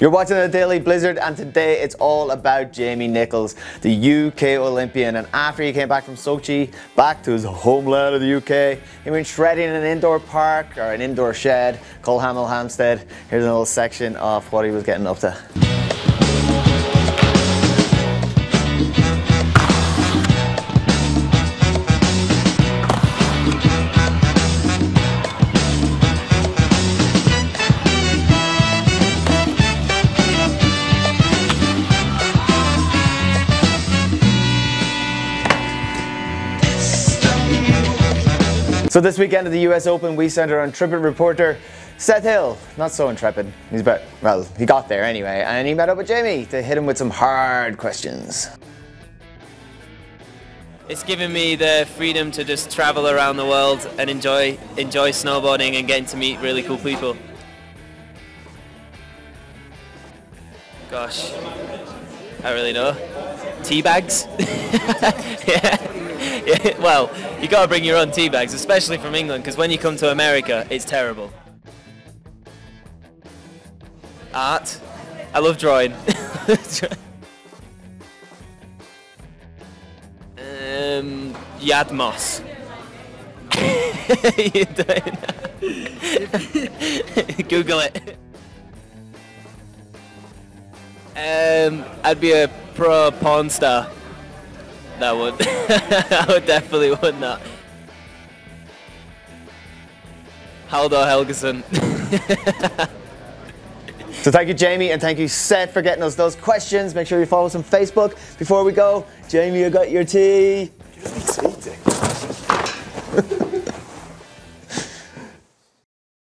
You're watching the Daily Blizzard, and today it's all about Jamie Nicholls, the UK Olympian. And after he came back from Sochi, back to his homeland of the UK, he went shredding in an indoor park, or an indoor shed, called Hemel Hempstead. Here's a little section of what he was getting up to. So this weekend at the US Open, we sent our intrepid reporter, Seth Hill, not so intrepid, well, he got there anyway, and he met up with Jamie to hit him with some hard questions. It's given me the freedom to just travel around the world and enjoy snowboarding and getting to meet really cool people. Gosh, I don't really know. Tea bags? Yeah. Yeah, well, you gotta bring your own tea bags, especially from England, because when you come to America, it's terrible. Art. I love drawing. Yadmos. Google it. I'd be a pro porn star. That would. I would definitely would not. Haldor Helgeson. So thank you, Jamie, and thank you, Seth, for getting us those questions. Make sure you follow us on Facebook. Before we go, Jamie, you got your tea.